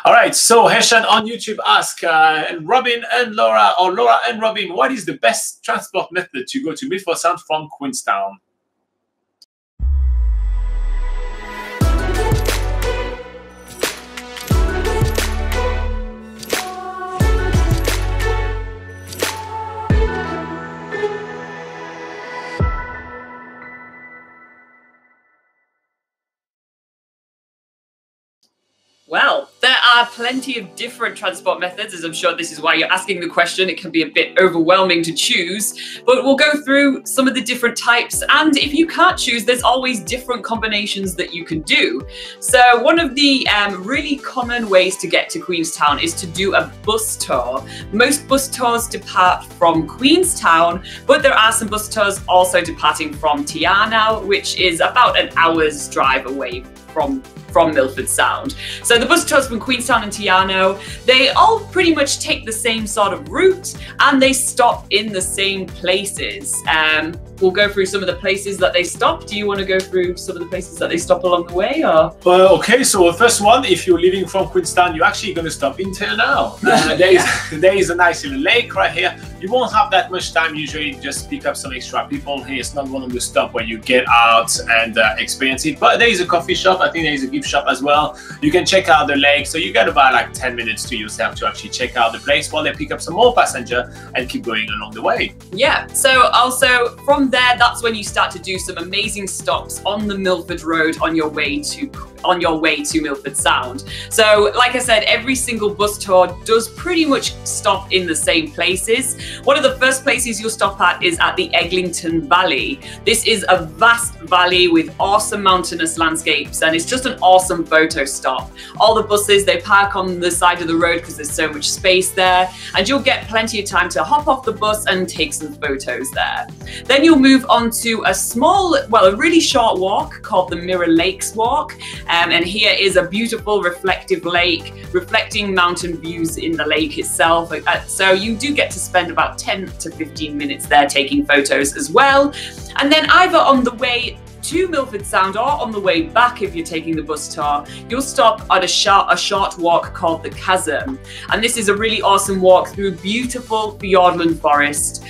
All right, so Heshan on YouTube asked Robin and Laura, or Laura and Robin, what is the best transport method to go to Milford Sound from Queenstown? Well, there are plenty of different transport methods, as I'm sure this is why you're asking the question. It can be a bit overwhelming to choose, but we'll go through some of the different types. And if you can't choose, there's always different combinations that you can do. So one of the really common ways to get to Queenstown is to do a bus tour. Most bus tours depart from Queenstown, but there are some bus tours also departing from Te Anau, which is about an hour's drive away from Milford Sound. So the bus tours from Queenstown and Te Anau, they all pretty much take the same sort of route and they stop in the same places. We'll go through some of the places that they stop. Do you want to go through some of the places that they stop along the way? Or? Okay, so the first one, if you're leaving from Queenstown, you're actually going to stop in Te Anau. There is a nice little lake right here. You won't have that much time usually, just pick up some extra people here. It's not one of the stops where you get out and experience it, but there is a coffee shop. I think there is a gift shop as well. You can check out the lake, so you get about like 10 minutes to yourself to actually check out the place while they pick up some more passenger and keep going along the way. Yeah, so also from there, that's when you start to do some amazing stops on the Milford Road on your way to Milford Sound. So like I said, every single bus tour does pretty much stop in the same places. One of the first places you'll stop at is at the Eglinton Valley. This is a vast valley with awesome mountainous landscapes, and it's just an awesome photo stop. All the buses, they park on the side of the road because there's so much space there, and you'll get plenty of time to hop off the bus and take some photos there. Then you'll move on to a really short walk called the Mirror Lakes Walk. And here is a beautiful reflective lake, reflecting mountain views in the lake itself. So you do get to spend about 10 to 15 minutes there taking photos as well. And then either on the way to Milford Sound or on the way back, if you're taking the bus tour, you'll stop at a short walk called the Chasm. And this is a really awesome walk through beautiful fiordland forest.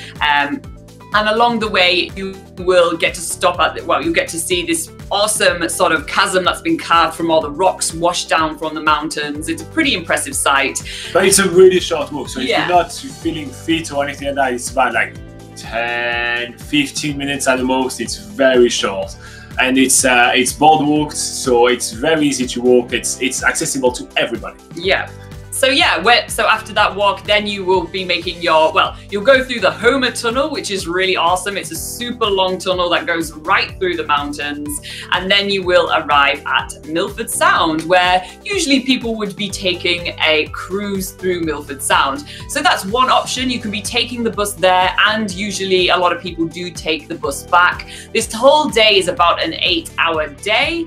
And along the way, you will get to stop at, you'll get to see this awesome sort of chasm that's been carved from all the rocks washed down from the mountains. It's a pretty impressive sight. But it's a really short walk, so if you're not feeling fit or anything like that, it's about like 10, 15 minutes at the most. It's very short. And it's boardwalked, so it's very easy to walk. It's accessible to everybody. Yeah. So yeah, so after that walk, then you will be making you'll go through the Homer Tunnel, which is really awesome. It's a super long tunnel that goes right through the mountains. And then you will arrive at Milford Sound, where usually people would be taking a cruise through Milford Sound. So that's one option. You can be taking the bus there, and usually a lot of people do take the bus back. This whole day is about an 8-hour day.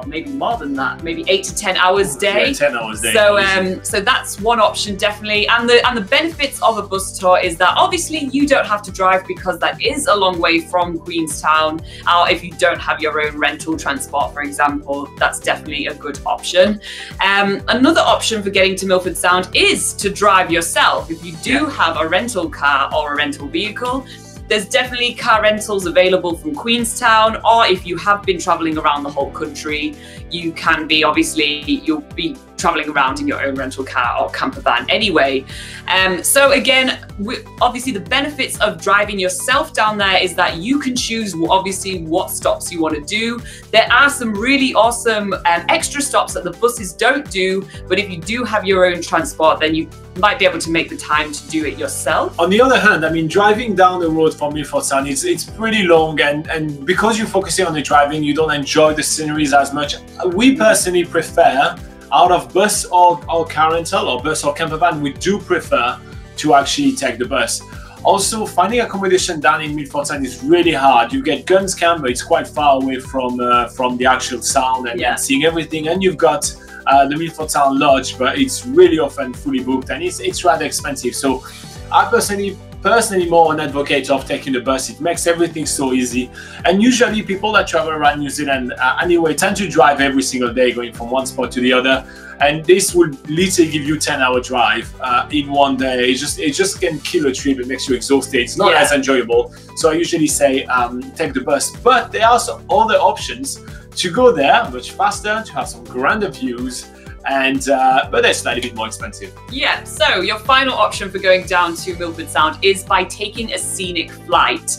Maybe more than that, maybe 8 to 10 hours day. Yeah, 10 hours day. So that's one option, definitely. And the benefits of a bus tour is that obviously you don't have to drive, because that is a long way from Queenstown. If you don't have your own rental transport, for example, that's definitely a good option. Another option for getting to Milford Sound is to drive yourself. If you do have a rental car or a rental vehicle, there's definitely car rentals available from Queenstown, or if you have been traveling around the whole country, you'll be traveling around in your own rental car or camper van anyway. So again, obviously the benefits of driving yourself down there is that you can choose obviously what stops you want to do. There are some really awesome extra stops that the buses don't do, but if you do have your own transport, then you might be able to make the time to do it yourself. On the other hand, I mean, driving down the road from Milford Sound, it's pretty long, and because you're focusing on the driving, you don't enjoy the sceneries as much. We personally prefer, out of bus or car rental, or bus or camper van, we do prefer to actually take the bus. Also, finding accommodation down in Milford Sound is really hard. You get Guns Camp, but it's quite far away from the actual sound and seeing everything. And you've got the Milford Sound Lodge, but it's really often fully booked, and it's rather expensive. So I personally personally more an advocate of taking the bus. It makes everything so easy. And usually people that travel around New Zealand anyway tend to drive every single day going from one spot to the other. And this would literally give you 10-hour drive in one day. It just can kill a trip. It makes you exhausted. It's not as enjoyable. So I usually say take the bus. But there are some other options to go there much faster, to have some grander views, and but they're slightly bit more expensive. Yeah, so your final option for going down to Milford Sound is by taking a scenic flight.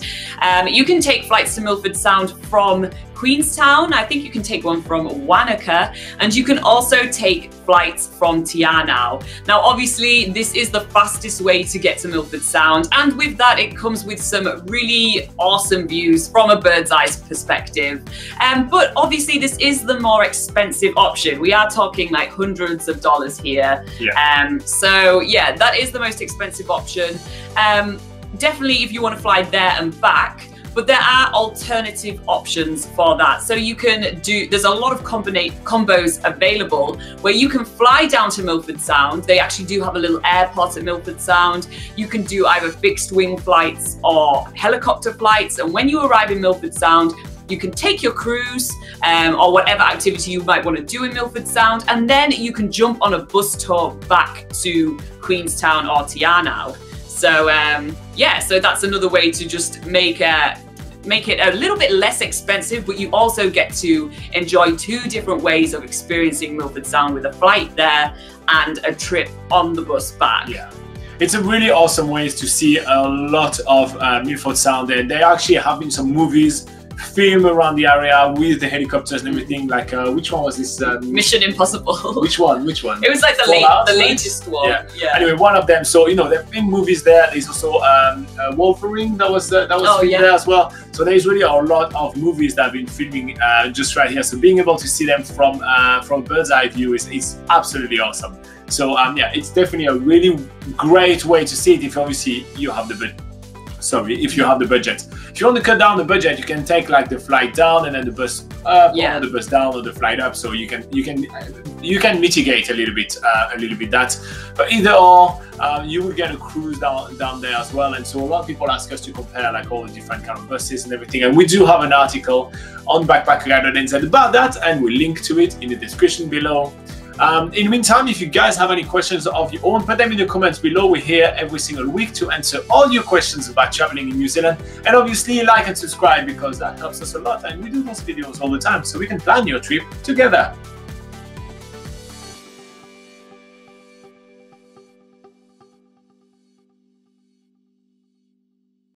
You can take flights to Milford Sound from Queenstown. I think you can take one from Wanaka, and you can also take flights from Te Anau. Now, obviously, this is the fastest way to get to Milford Sound, and with that, it comes with some really awesome views from a bird's eye perspective. But obviously, this is the more expensive option. We are talking like hundreds of dollars here. Yeah. So yeah, that is the most expensive option. Definitely, if you want to fly there and back. But there are alternative options for that. So you can do, there's a lot of combos available where you can fly down to Milford Sound. They actually do have a little airport at Milford Sound. You can do either fixed wing flights or helicopter flights. And when you arrive in Milford Sound, you can take your cruise or whatever activity you might want to do in Milford Sound, and then you can jump on a bus tour back to Queenstown or Te Anau. So yeah, so that's another way to just make it a little bit less expensive, but you also get to enjoy two different ways of experiencing Milford Sound with a flight there and a trip on the bus back. Yeah. It's a really awesome way to see a lot of Milford Sound, and there actually have been some movies film around the area with the helicopters and everything. Like which one was this? Mission Impossible. Which one? It was like the latest one. Yeah. Anyway, one of them. So there've been movies there. There's also Wolverine that was there as well. So there's really a lot of movies that have been filming just right here. So being able to see them from bird's eye view is absolutely awesome. So yeah, it's definitely a really great way to see it if obviously you have the budget. If you have the budget. If you want to cut down the budget, you can take like the flight down and then the bus up, or the bus down or the flight up. So you can mitigate a little bit that. But either or, you will get a cruise down there as well. And so a lot of people ask us to compare like all the different kind of buses and everything. And we do have an article on BackpackerGuide.NZ about that, and we'll link to it in the description below. In the meantime, if you guys have any questions of your own, put them in the comments below. We're here every single week to answer all your questions about traveling in New Zealand. And obviously like and subscribe, because that helps us a lot. And we do those videos all the time, so we can plan your trip together.